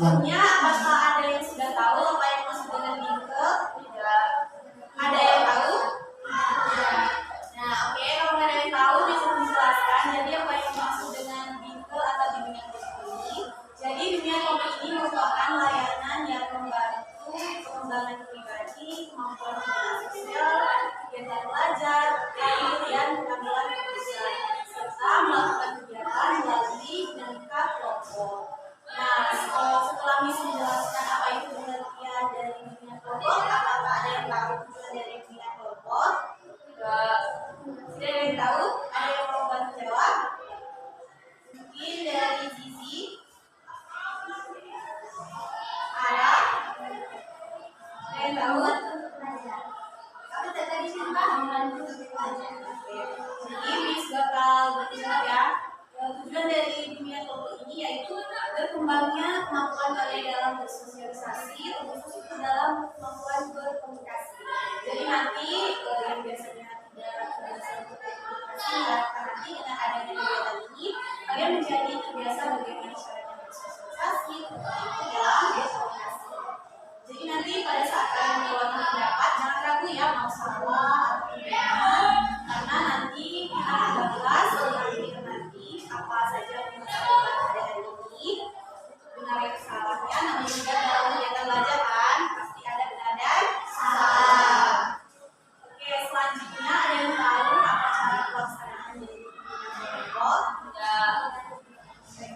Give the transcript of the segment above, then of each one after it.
Sebelumnya, apakah ada yang sudah tahu apa yang dimaksud dengan bingkel? Tidak. Ada yang tahu? Nah, oke, kalau nggak ada yang tahu, bisa dijelaskan. Jadi apa yang dimaksud dengan bingkel atau bimbingan kelompok ini? Jadi bimbingan kelompok ini merupakan layanan yang membantu pengembangan pribadi, kemampuan sosial, kegiatan belajar, kemudian pengambilan keputusan, serta melakukan kegiatan melalui dinamika kelompok. Nah, setelah Miss menjelaskan apa itu pengertian dari bimbingan kelompok, apakah ada yang tahu tujuan dari bimbingan kelompok? Tidak. Tidak ada yang tahu? Ada yang mau bantu jawab? Mungkin dari Zizi? Ada? Ada yang tahu? Tapi tadi cerita membantu belajar. Jadi Miss bakal berjawab ya. Tujuan dari bimbingan kelompok ini yaitu berkembangnya kemampuan kalian dalam bersosialisasi, terkhusus itu dalam kemampuan berkomunikasi. Jadi nanti yang biasanya tidak terbiasa berkomunikasi, nanti dengan adanya kegiatan ini kalian menjadi terbiasa bagaimana caranya bersosialisasi, terutama dalam berkomunikasi. Jadi nanti pada saat kalian meluangkan pendapat, jangan ragu ya mau salah atau tidak, karena nanti kita akan bahas nanti apa saja yang kita pada hari ini, benar yang salahnya, namun juga dalam kegiatan belajar kan pasti ada benar dan salah. Oke, selanjutnya ada yang tahu apa cara pelaksanaan dari bimbingan kelompok? Tidak.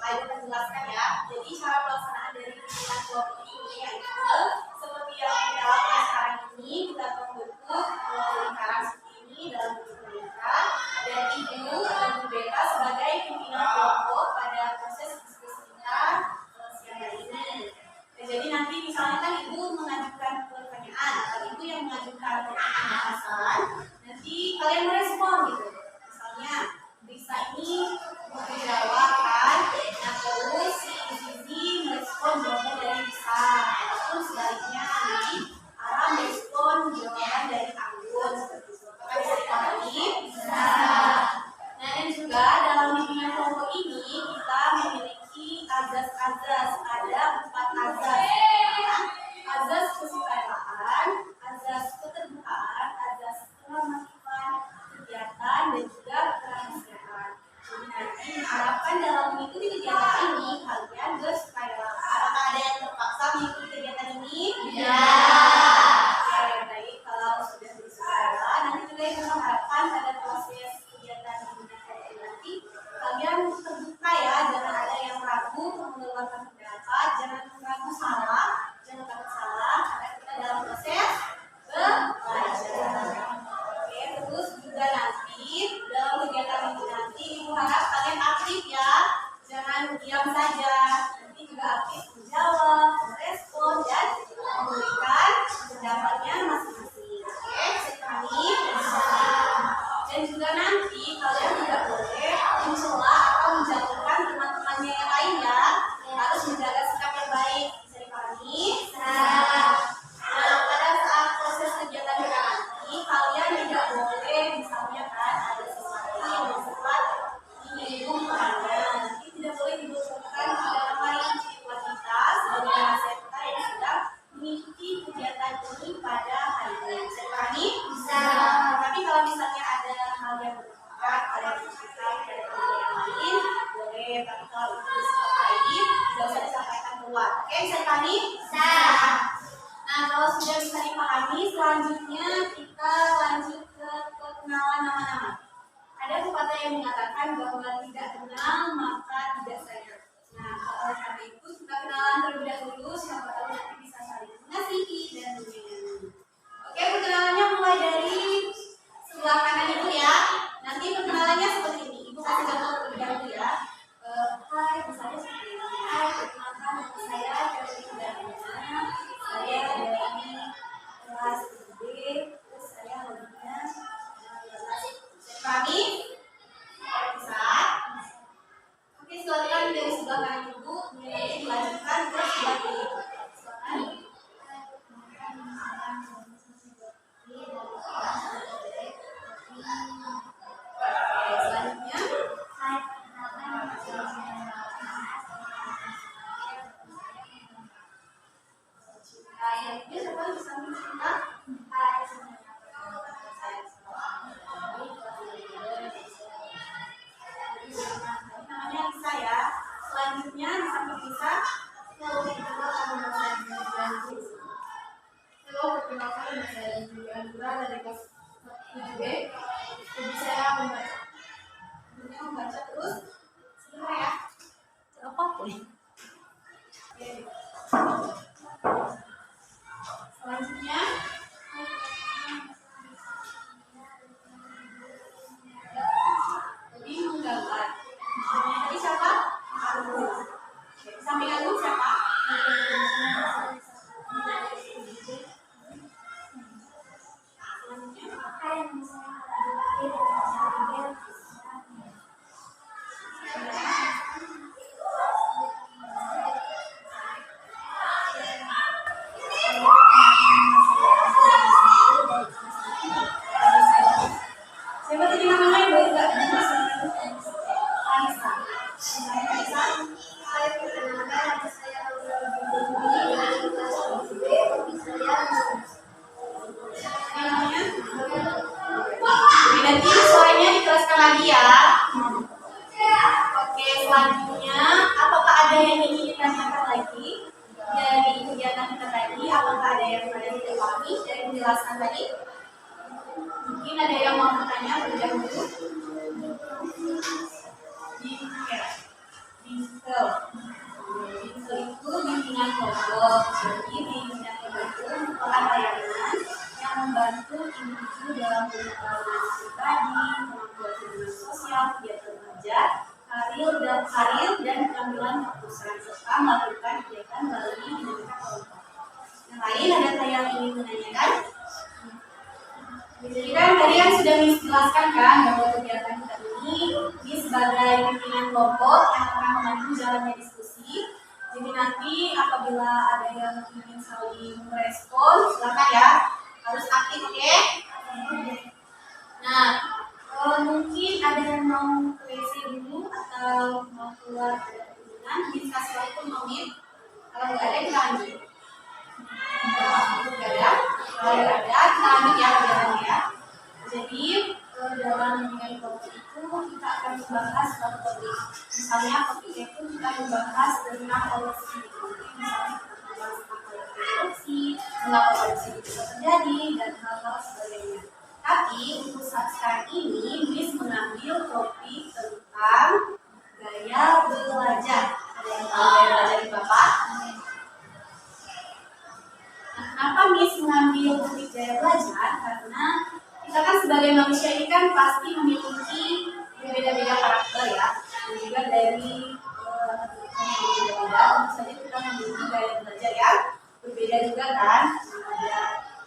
Baik, kita jelaskan ya. Jadi cara pelaksanaan dari bimbingan kelompok ini yaitu seperti yang kita lakukan sekarang ini, kita membentuk lingkaran seperti ini dalam bentuk lingkaran, dan ibu atau Bu Beta sebagai pimpinan kelompok pada proses diskusi kita siang hari ini. Dan jadi nanti misalnya kan ibu mengajukan pertanyaan atau ibu yang mengajukan pembahasan, nanti kalian merespon gitu. Misalnya Risa ini mau dijawab kan, nah terus si Zizi merespon jawaban dari Risa, ataupun sebaliknya nanti Ara merespon jawaban dari Anggun seperti itu. Apakah bisa dipahami? Bisa. Nah, dan juga dalam bimbingan kelompok ini kita memiliki azas-azas, ada 4 azas. Azas kesukaraan, azas keterbukaan, azas kenormatifan, kegiatan, dan juga kerahasiaan. Jadi nanti diharapkan dalam mengikuti kegiatan ini kalian bersukarela. Apakah ada yang terpaksa mengikuti kegiatan ini? Tidak. Oke, baik. Kalau sudah bersukarela, nanti juga yang mengharapkan pada proses kegiatan ini nanti kalian terbuka ya, jangan ada yang ragu mengeluarkan pendapat, jangan ragu salah, jangan takut salah, karena kita dalam proses belajar. Oke, terus juga nanti dalam kegiatan ini nanti ibu harap kalian aktif ya, jangan diam saja, nanti juga aktif menjawab, merespon, dan memberikan pendapatnya masing-masing. Oke, sekali. Dan juga nanti kalian tidak boleh mencela atau menjatuhkan teman-temannya yang lain ya, harus menjaga sikap yang baik. Bisa dipahami? Nah, pada saat proses kegiatan kita nanti kalian tidak boleh misalnya kan ada sesuatu yang bersifat menyinggung kalian, nanti tidak boleh dibocorkan kepada orang lain. Buat kita sebagai mahasiswa kita yang sudah mengikuti kegiatan ini pada hari ini. Bisa dipahami? Bisa. Tapi kalau misalnya ada hal yang bermanfaat, ada yang bermanfaat dari teman yang lain, boleh. Tapi kalau itu bersifat baik, tidak usah disampaikan keluar. Oke, bisa dipahami? Bisa. Nah, kalau sudah bisa dipahami, selanjutnya kita lanjut ke perkenalan nama-nama. Ada pepatah yang mengatakan bahwa tidak kenal maka tidak sayang. Nah, oleh karena itu kita kenalan terlebih dahulu, siapa tahu nanti bisa saling mengasihi dan menyayangi. Oke, perkenalannya mulai dari sebelah kanan ibu ya. Nanti perkenalannya seperti ini. Ibu kasih gambar terlebih dahulu ya. Hai, misalnya seperti ini. Hai, perkenalkan nama saya dari Dharma. Saya dari kelas B, terus saya hobinya kami bisa. Oke, silakan dari sebelah kanan ibu, dilanjutkan ke sebelah kiri. Silakan. Selanjutnya lebih menggambar. Tadi siapa? Agung. Samping Agung siapa? Siapa tadi namanya yang baru nggak jelas? Anissa. Anissa. Namanya? Nanti suaranya diteruskan lagi ya. Oke, selanjutnya apakah ada yang ingin ditanyakan lagi dari kegiatan kita tadi? Apakah ada yang tidak pahami dari penjelasan tadi? Mungkin ada yang mau bertanya terlebih dahulu. Bingkel itu bimbingan kelompok. Jadi bimbingan kelompok itu merupakan layanan yang membantu individu dalam pengembangan pribadi, kemampuan hubungan sosial, kegiatan kerja, karir dan keterampilan perusahaan serta melakukan kegiatan melalui dinamika kelompok. Yang lain adakah yang ingin menanyakan? Jadi kan tadi yang sudah dijelaskan kan bahwa kegiatan kita ini sebagai pimpinan kelompok yang akan membantu jalannya diskusi. Jadi nanti apabila ada yang ingin saling merespon, silakan ya, harus aktif, oke? Nah, mungkin ada yang mau ke WC dulu atau mau keluar ada hubungan, bisa waktu menit. Kalau nggak ada kita lanjut. Nggak ada, kalau ada kita lanjut ya kegiatannya ya. Jadi dalam bimbingan kelompok itu kita akan membahas suatu topik. Misalnya topiknya itu kita membahas tentang korupsi. Misalnya kita membahas tentang korupsi, mengapa korupsi itu bisa terjadi dan hal-hal sebagainya. Tapi untuk saat sekarang ini, Miss mengambil topik tentang gaya belajar. Ada yang tahu gaya belajar di Bapak? Nah, kenapa Miss mengambil topik gaya belajar? Karena kita kan sebagai manusia ini kan pasti memiliki berbeda-beda karakter ya, dan juga dari berbeda-beda. Tentu saja kita memiliki gaya belajar yang berbeda juga kan. Ada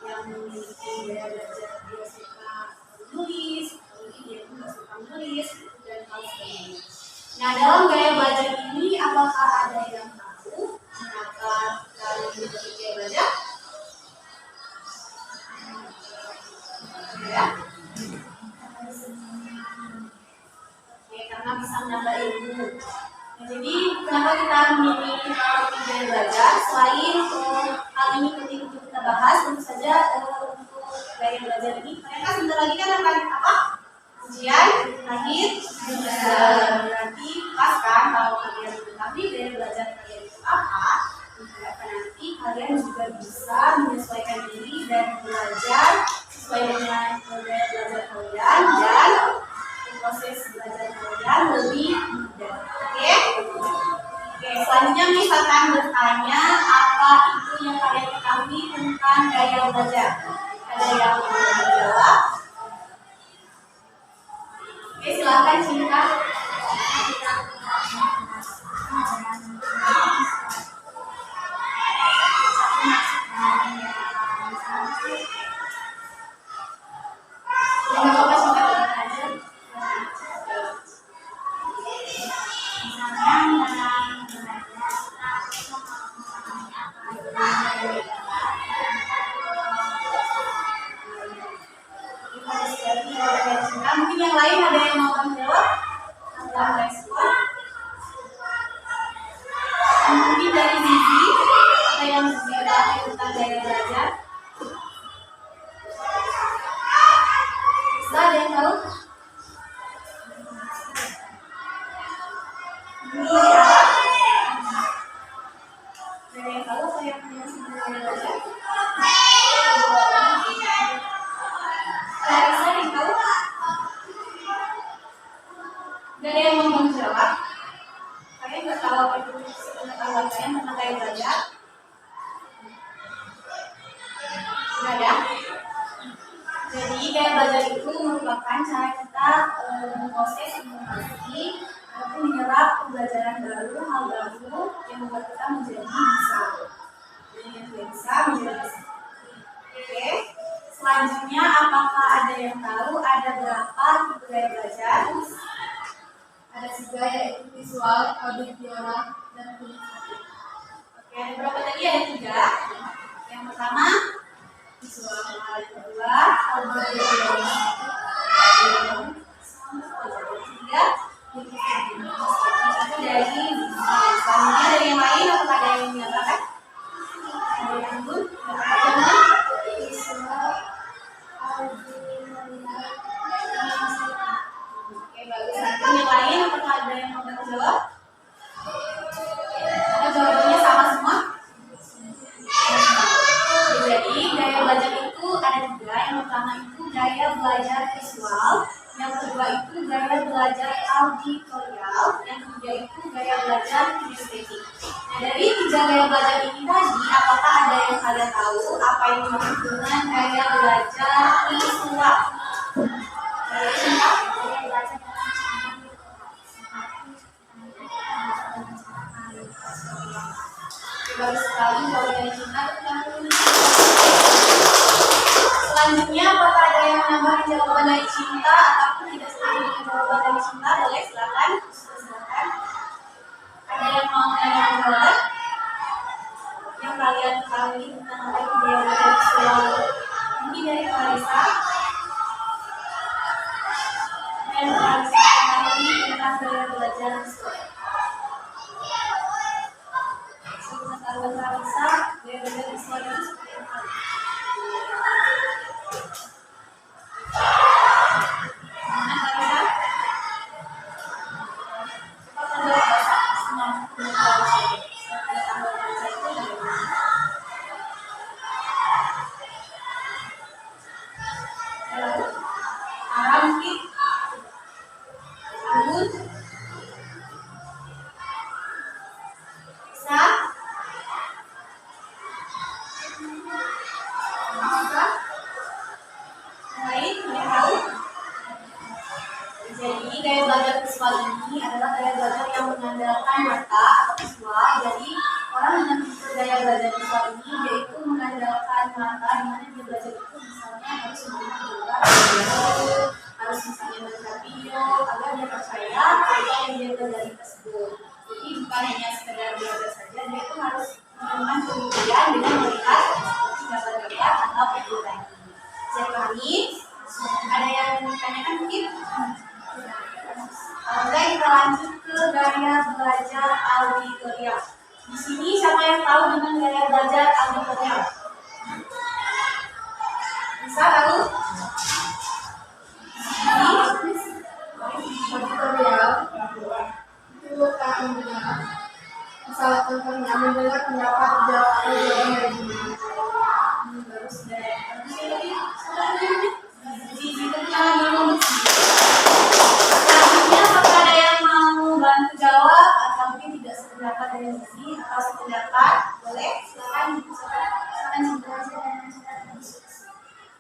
yang memiliki gaya belajar dia suka menulis, mungkin dia tidak suka menulis dan hal sebagainya. Nah, dalam gaya belajar ini apakah ada yang tahu kenapa kalian memiliki gaya belajar? Ya. Oke, karena bisa menambah ilmu. Nah, jadi kenapa kita memilih topik gaya belajar? Selain hal ini penting untuk kita bahas, tentu saja untuk gaya belajar ini mereka sebentar lagi kan akan apa? Ujian akhir nanti pas kan kalau kalian mengetahui gaya belajar kalian itu apa, nanti kalian juga bisa menyesuaikan diri dan belajar sesuai dengan gaya belajar kalian dan proses belajar kalian lebih mudah. Oke? Oke, selanjutnya misalkan bertanya apa itu yang kalian ketahui tentang gaya belajar. Ada yang mau menjawab? Oke, silakan Cinta. Mungkin yang lain ada yang mau menjawab atau respon? Mungkin dari Zizi ada yang berbicara tentang gaya belajar. Bisa ada yang tahu? Ada yang tahu apa yang menjelaskan gaya belajar? Ada yang tahu? Gak ada yang mau menjawab. Kalian nggak tahu apa itu pengetahuan kalian tentang gaya belajar? Sudah ada? Jadi gaya belajar itu merupakan cara kita memproses informasi ataupun menyerap pembelajaran baru, hal baru yang membuat kita menjadi bisa. Jadi yang tidak bisa menjadi bisa. Oke. Selanjutnya, apakah ada yang tahu ada berapa tipe gaya belajar? Ada 3, yaitu visual, auditory, dan kinesthetik. Oke, ada berapa tadi? Ada 3. Yang pertama visual, yang kedua auditory, ketiga itu dari selanjutnya dari yang lain. Apakah ada yang menyatakan? Ada yang unggul? Visual, oke, bagus. Yang lain, apakah ada yang mau menjawab? Atau jawabannya sama semua? Jadi gaya belajar itu ada 3. Yang pertama itu gaya belajar visual, yang kedua itu gaya belajar auditorial, yang ketiga itu gaya belajar kinestetik. Nah, dari 3 gaya belajar ini tadi, apakah ada yang kalian tahu apa yang dimaksud dengan gaya belajar visual? Bagus sekali kalau dari Cinta. Selanjutnya, apakah ada yang menambahkan jawaban dari Cinta ataupun tidak setuju dengan jawaban dari Cinta? Boleh, silakan. Silakan. Ada yang mau menambahkan jawaban yang kalian ketahui tentang apa itu gaya belajar visual? Mungkin dari Marisa. Dan Marisa ketahui tentang gaya belajar visual. Kalau Marisa, gaya belajar visual itu seperti apa? Jadi gaya belajar visual ini adalah gaya belajar yang mengandalkan mata atau visual. Jadi orang dengan gaya belajar visual ini yaitu mengandalkan mata, di mana dia belajar itu misalnya harus melihat gambar, harus misalnya melihat video agar dia percaya apa yang dia pelajari tersebut. Jadi bukan hanya sekedar belajar saja, dia itu harus melakukan penelitian dengan melihat gambar-gambar atau video tadi. Jadi ada yang ditanyakan mungkin? Oke, kita lanjut ke gaya belajar auditorial. Di sini siapa yang tahu dengan gaya belajar auditorial? Bisa tahu? Auditorial itu akan mendengar, salah contohnya mendengar pendapat atau jawaban dari guru. Bagus deh. Selanjutnya, apakah ada yang mau bantu jawab atau mungkin tidak sependapat dengan sini atau sependapat? Boleh, silakan.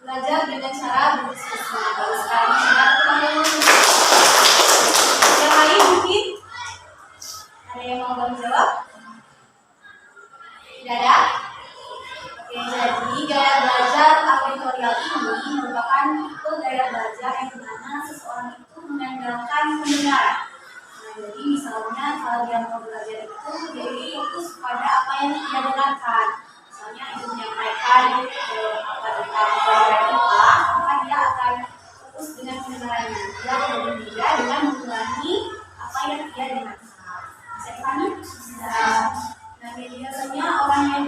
Belajar dengan cara berdiskusi. Bagus sekali. Yang lain mungkin ada yang mau bantu jawab? Tidak ada? Oke, jadi gaya belajar auditorial ini merupakan tipe gaya belajar yang dimana seseorang itu mengandalkan pendengaran. Nah, jadi misalnya kalau dia mau belajar itu, dia itu fokus pada apa yang dia dengarkan. Misalnya itu menyampaikan apa tentang pelajaran IPA, maka dia akan fokus dengan pendengarannya. Dia berbeda dengan mengulangi apa yang dia dengarkan. Bisa dipahami? Nah, biasanya orang yang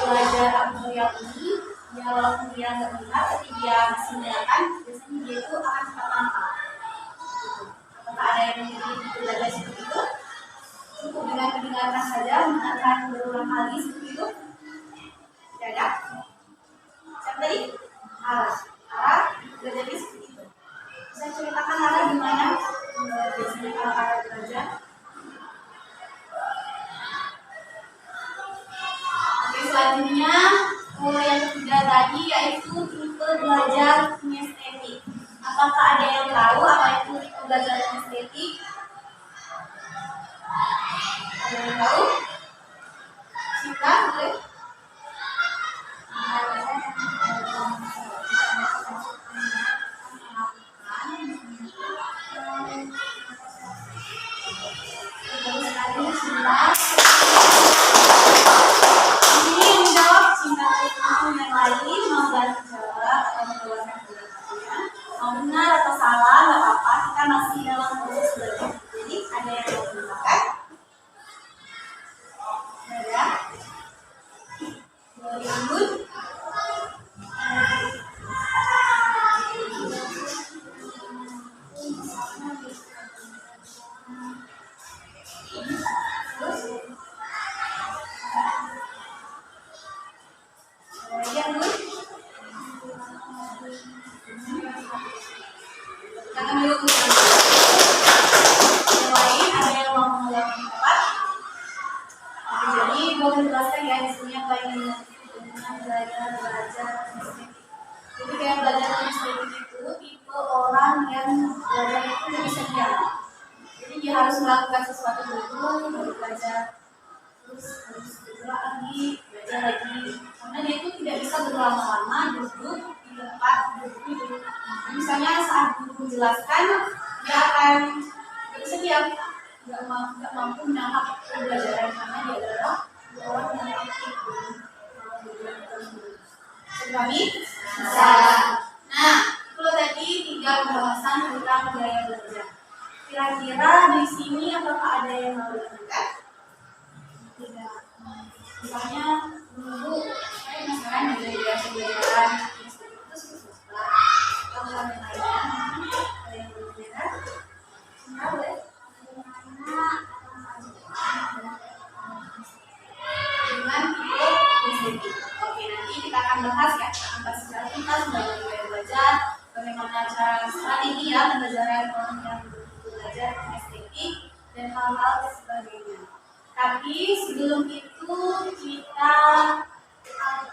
belajar auditorial ini, ya walaupun dia nggak melihat, tapi dia masih mendengarkan, biasanya dia itu akan cepat hafal. Apakah ada yang belajar seperti itu? Cukup dengan mendengarkan saja, mendengarkan berulang kali seperti itu? Tidak ada? Siapa tadi? Ara belajarnya seperti itu. Bisa ceritakan Ara gimana biasanya kalau Ara belajar? selanjutnya yang ketiga tadi yaitu tipe belajar kinestetik. Apakah ada yang tahu apa itu tipe belajar kinestetik? Ada yang tahu? Cinta, boleh? Ini menjawab cinta yang lain mau ganti jawab atau mengeluarkan pendapatnya. Mau benar atau salah nggak apa-apa, kita masih dalam proses belajar. Jadi ada yang mau menambahkan? Ada? Boleh ikut? Yang Bu? Jangan dulu. Yang lain ada yang mau mengeluarkan pendapat? Oke, jadi boleh menjelaskan ya di sini apa yang dengan belajar kinestetik. Jadi kayak belajar kinestetik itu tipe orang yang belajar itu lebih sekian. Jadi dia harus melakukan sesuatu dulu, baru belajar, terus harus bergerak lagi, belajar lagi. Karena dia itu tidak bisa berlama-lama duduk di tempat duduk. Misalnya saat guru menjelaskan, dia akan bersedia, nggak mampu menangkap pembelajaran karena dia adalah orang yang aktif. Kami bisa. Nah, itu tadi 3 pembahasan tentang gaya belajar. Kira-kira di sini apakah ada yang mau ditanyakan? Tidak. Misalnya, dulu saya penasaran dengan gaya pembelajaran itu susah. Kalau yang lainnya, ada yang mau ditanyakan? Enggak boleh. Dengan tipe kinestetik. Oke, nanti kita akan bahas ya, bahas secara tuntas bagaimana gaya belajar, bagaimana cara strategi ya pembelajaran orang yang belajar kinestetik dan hal-hal sebagainya. Tapi sebelum itu kita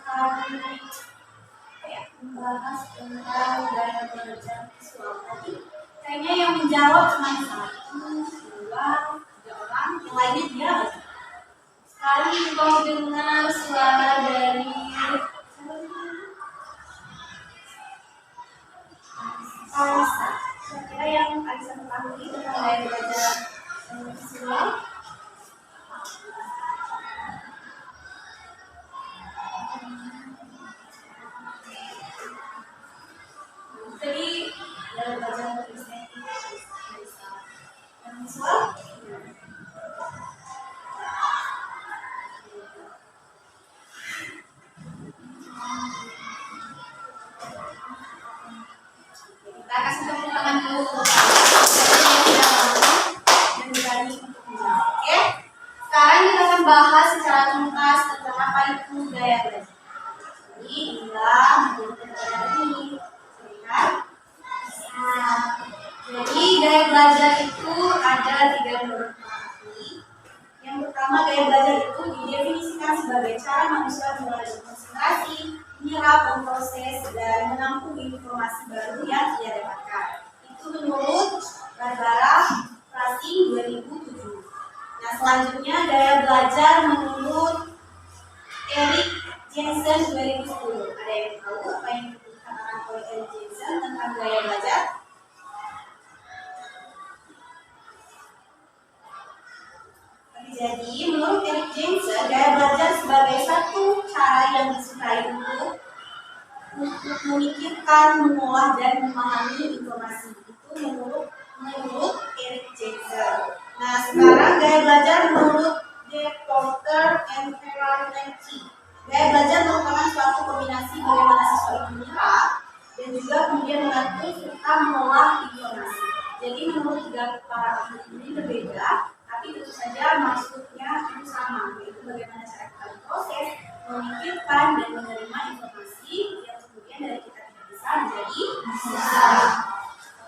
akan membahas tentang gaya belajar visual tadi. Kayaknya yang menjawab cuma 1, 2, 3 orang, yang lainnya diam. Sekali mau dengar suara dari Alisa. Kira-kira yang Alisa ketahui tentang gaya belajar visual? Jadi gaya belajar kinestetik yang visual? Kita kasih tepuk tangan dulu untuk yang tidak mampu dan berani untuk menjawab. Oke? Sekarang kita akan bahas secara tuntas tentang apa itu gaya belajar. Jadi inilah menjadi gaya ini. Lihat. Nah, jadi gaya belajar itu ada 3 menurut kami. Yang pertama, gaya belajar itu didefinisikan sebagai cara manusia mulai berkonsentrasi, menyerap, memproses, dan menampung informasi baru yang ia dapatkan. Itu menurut Barbara Prassing 2007. Nah, selanjutnya gaya belajar menurut Erik Jensen 2010. Ada yang tahu apa yang dikatakan oleh Erik Jensen tentang gaya belajar? Jadi, menurut Erik Jensen, gaya belajar sebagai satu cara yang disukai untuk memikirkan, mengolah, dan memahami informasi. Itu menurut Erik Jensen. Nah, sekarang gaya belajar menurut De Porter and Ferrari. Gaya belajar merupakan suatu kombinasi bagaimana siswa itu menyerap dan juga kemudian mengatur serta mengolah informasi. Jadi menurut 3 para ahli ini berbeda, tapi tentu saja maksudnya itu sama, yaitu bagaimana cara kita memproses, memikirkan, dan menerima informasi yang kemudian dari kita tidak bisa menjadi bisa.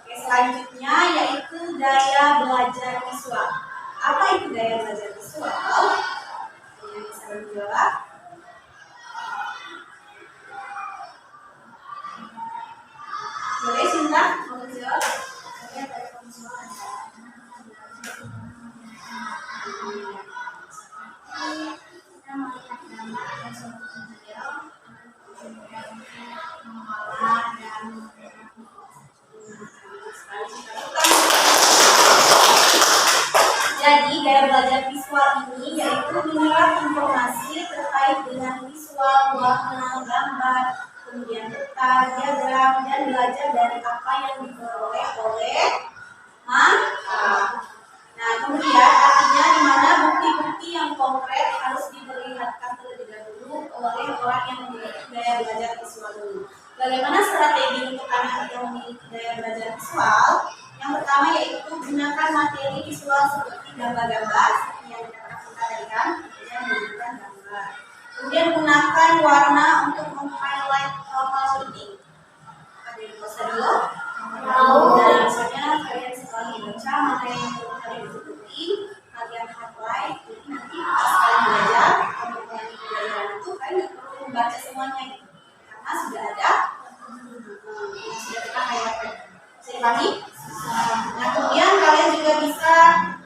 Oke, selanjutnya yaitu gaya belajar visual. Apa itu gaya belajar visual? Yang bisa menjawab? visual. Kemudian televisual ada. Kita melihat gambar ada suatu video mengolah dan jadi gaya belajar visual ini yaitu menyerap informasi terkait dengan visual, warna, gambar, kemudian peta, diagram, dan belajar dari apa yang diperoleh oleh mata. Nah, kemudian artinya di mana bukti-bukti yang konkret harus diperlihatkan terlebih dahulu oleh orang yang memiliki gaya belajar visual dulu. Bagaimana strategi untuk anak yang memiliki gaya belajar visual? Yang pertama yaitu gunakan materi visual seperti gambar-gambar seperti yang kita tadikan, kemudian menggunakan gambar. Kemudian gunakan warna untuk meng-highlight hal-hal penting. Ada yang bisa dulu? Nah, misalnya kalian setelah membaca materi yang perlu kalian ikuti, kalian highlight, jadi nanti pas kalian belajar, untuk mengalami pelajaran itu kalian nggak perlu membaca semuanya gitu, karena sudah ada yang sudah kita highlight. Sekali. Nah, kemudian kalian juga bisa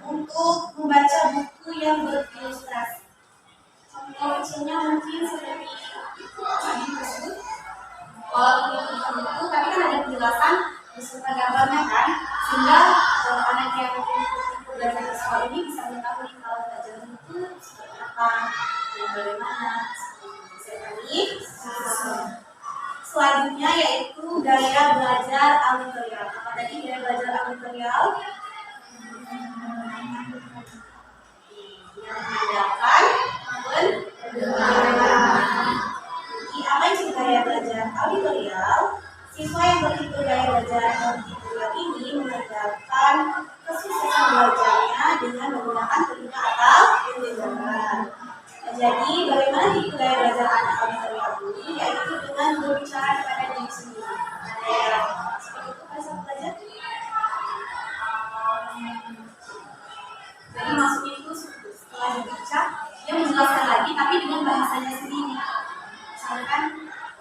untuk membaca buku yang berilustrasi. Contoh kecilnya mungkin seperti tadi tersebut. Walaupun itu bukan buku, tapi kan ada penjelasan beserta gambarnya kan, sehingga anak yang belajar visual ini bisa mengetahui kalau belajar buku seperti apa dan bagaimana. Sekali. Selanjutnya yaitu gaya belajar auditorial. Apa tadi gaya belajar auditorial? Yang mengandalkan pendengaran. Jadi apa itu gaya belajar auditorial? Siswa yang bertipe gaya belajar auditorial ini mengandalkan kesuksesan belajarnya dengan menggunakan telinga atau pendengaran. Jadi bagaimana tipe gaya belajar anak auditorial ini? Yaitu dengan berbicara kepada diri sendiri. Ada yang seperti itu kan saat belajar? Jadi maksudnya itu setelah dibaca, dia menjelaskan lagi tapi dengan bahasanya sendiri. Misalkan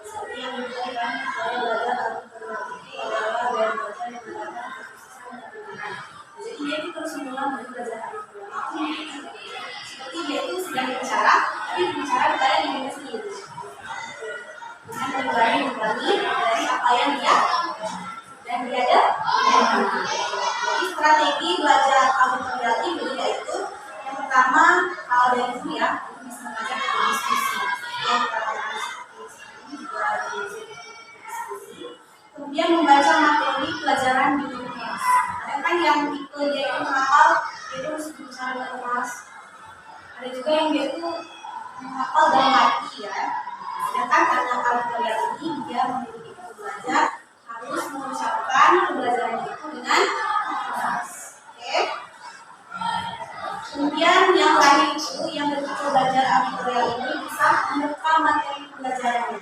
seperti yang diberikan gaya belajar auditorial ini adalah gaya belajar yang menggunakan kesuksesan dan pendengaran. Jadi dia itu terus mengulang dari belajar auditorial. Seperti dia itu sedang berbicara, tapi berbicara kepada dirinya sendiri. Dengan mengulangi dari apa yang dia dan dia ada. Jadi strategi belajar auditorial ini yaitu yang pertama kalau dari itu ya bisa belajar berdiskusi. Yang pertama diskusi. Kemudian membaca materi pelajaran di kelas. Ada kan yang tipe dia itu menghafal, dia itu harus berbicara dengan kelas. Ada juga yang dia itu menghafal dalam hati ya. Sedangkan karena auditorial ini dia memiliki belajar harus mengucapkan pembelajaran itu dengan keras. Oke. Kemudian yang lain itu yang bertipe belajar auditorial ini bisa merekam materi pembelajarannya.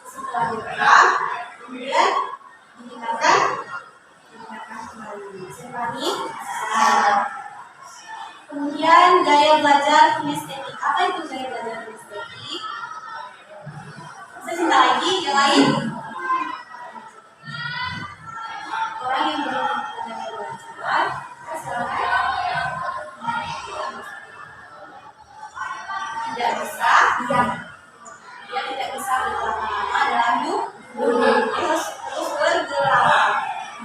Setelah direkam, kemudian didengarkan kembali. Sekali. Kemudian gaya belajar kinestetik. Apa itu gaya belajar kinestetik? Bisa cinta lagi, yang lain? Orang yang belum gaya belajar, silakan. Tidak bisa, dia tidak bisa berlama-lama dalam duduk, terus bergerak.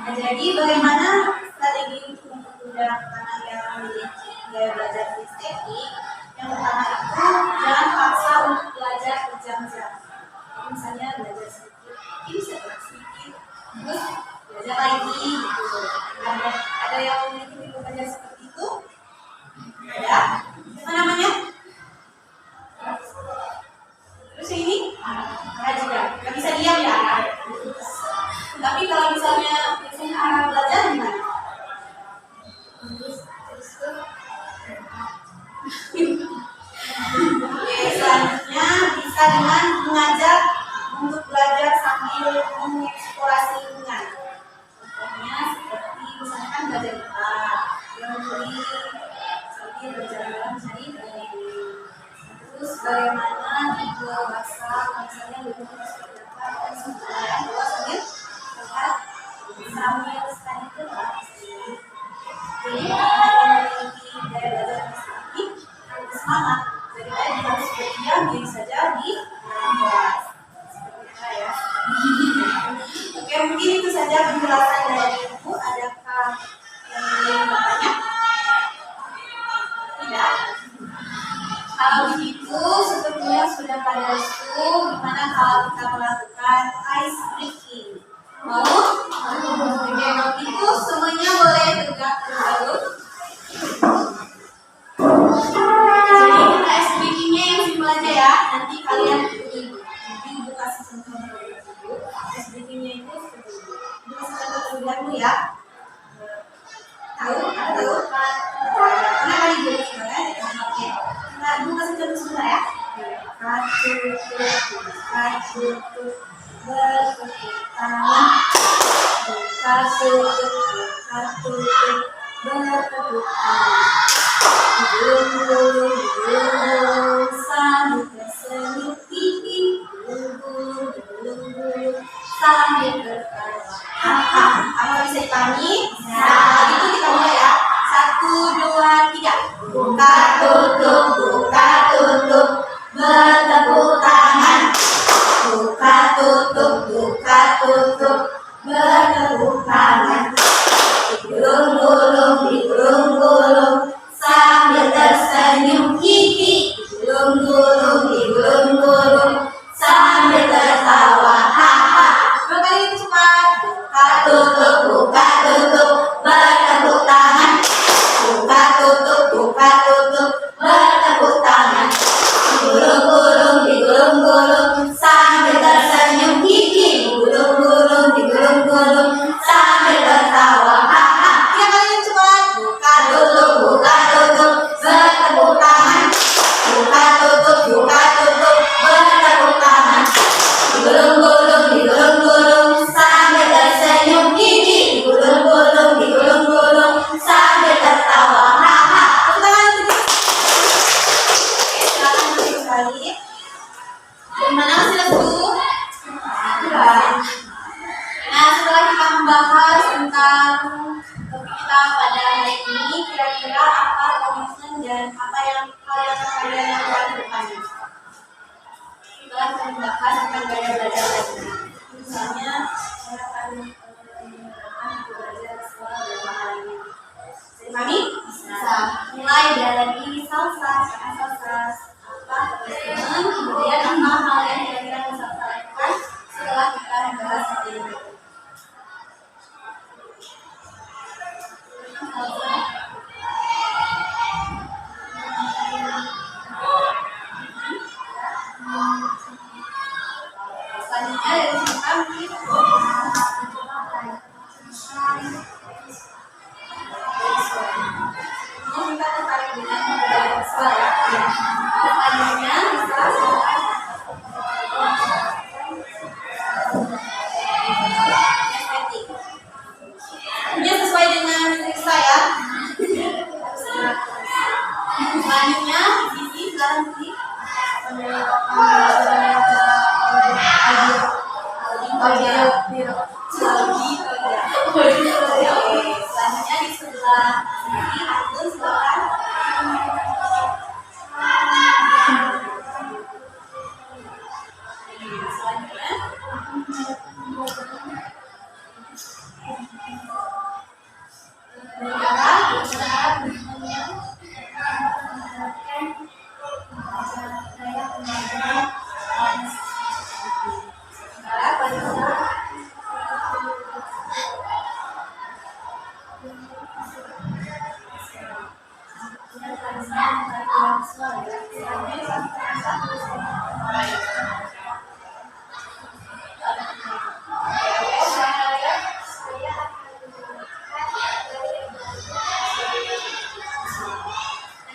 Nah, jadi bagaimana strategi untuk mempermudah anak yang memiliki gaya belajar kinestetik? Yang pertama itu jangan paksa untuk belajar berjam-jam. Misalnya belajar sedikit, ini bisa sedikit, terus belajar lagi gitu. Ada yang memiliki belajar seperti itu? Ada? Apa namanya? Terus ini? Ada juga. Gak bisa diam ya? Tapi kalau misalnya anak belajar gimana? Oke, selanjutnya bisa dengan mengajak untuk belajar sambil mengeksplorasi lingkungan. Contohnya seperti misalkan belajar gitar, yang beli sambil berjalan-jalan mencari keliling. Terus bagaimana tipe bahasa, misalnya lingkungan seperti apa, dan sebenarnya bahwa sambil melihat sambil study kelas. Jadi kalian memiliki daya belajar yang harus semangat. Jadi kalian harus berdiam diri saja di dalam kelas. Seperti itu ya. Oke, mungkin itu saja penjelasan dari Ibu. Adakah yang ingin bertanya? Tidak. Kalau begitu, sepertinya sudah pada waktu gimana kalau kita melakukan ice breaking. Mau? Oke, kalau gitu semuanya boleh tegak dulu. Jadi kita ice breakingnya yang simpel aja ya. Nanti kalian Ibu kasih contoh dulu. Ice breakingnya itu seperti ini. Ibu kasih contoh terlebih dahulu ya. Tahu? Ada tahu? Karena kali Ibu sebenarnya. Oke. Nah, Ibu kasih contoh sebentar ya. Tutup, bertepuk tangan. Buka, tutup, bertepuk tangan. Digulung-gulung, sambil tersenyum pipi. Digulung-gulung, sambil tertawa. Apa bisa dipahami? Nah, itu kita mulai ya. 1, 2, 3. Buka, tutup, bertepuk tangan. Buka, tutup, bertepuk tangan. Digulung-gulung, sambil tersenyum pipi. Digulung-gulung, sambil tertawa. Coba kali cepat. Buka, tutup, bertepuk tangan. Buka, tutup, bertepuk tangan. Digulung-gulung, sambil tersenyum pipi. Digulung-gulung, sambil tertawa. Tiga kali cepat. Buka, tutup, bertepuk tangan. Buka, tutup, bertepuk tangan. Digulung-gulung, sambil tersenyum pipi. Digulung-gulung, sambil tertawa. Tepuk tangan. Oke, silakan berdiri kembali. Gimana masih lesu? Nah, setelah kita membahas tentang topik kita pada hari ini, kira-kira apa komitmen dan apa yang kalian lakukan ke depannya? Setelah kita membahas tentang gaya belajar tadi, misalnya saya akan belajar sekolah beberapa hari ini. Dipahami? Bisa. Mulai dari salsa, kemudian apa hal yang kira-kira bisa kita lakukan setelah kita membahas hal ini. Selanjutnya dari kita mungkin kita tertarik dengan suara ya. Selanjutnya bisa estetik. Ini sesuai dengan periksa ya. Selanjutnya sisi sekarang sisi selanjutnya di sebelah sini aku silakan. Selanjutnya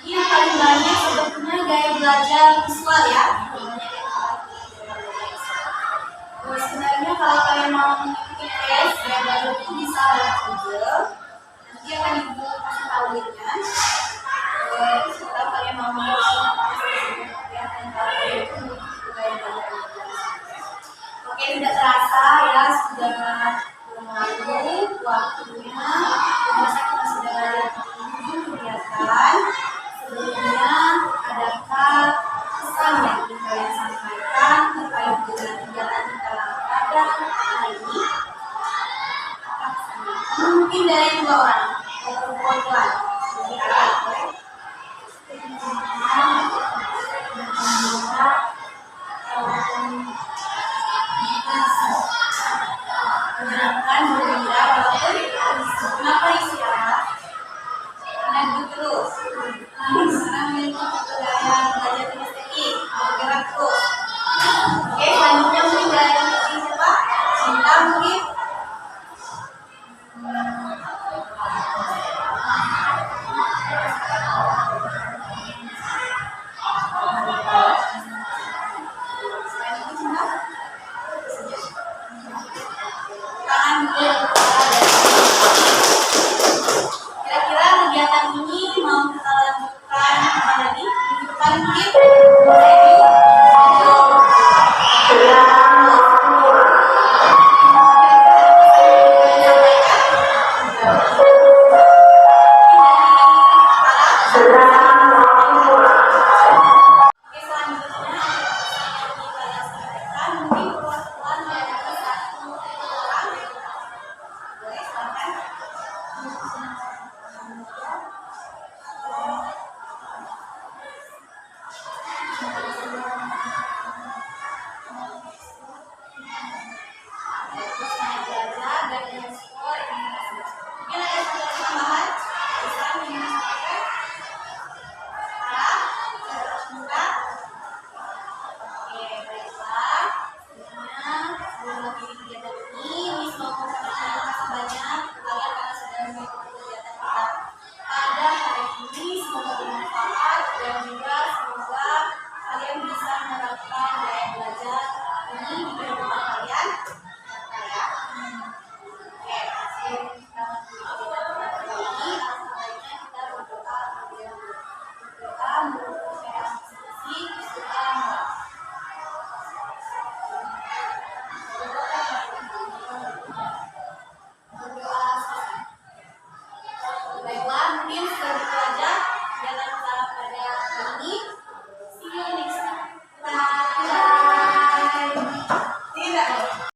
yang paling banyak sebetulnya gaya belajar visual ya. Sebenarnya kalau kalian mau mengikuti tes gaya belajar itu bisa lewat Google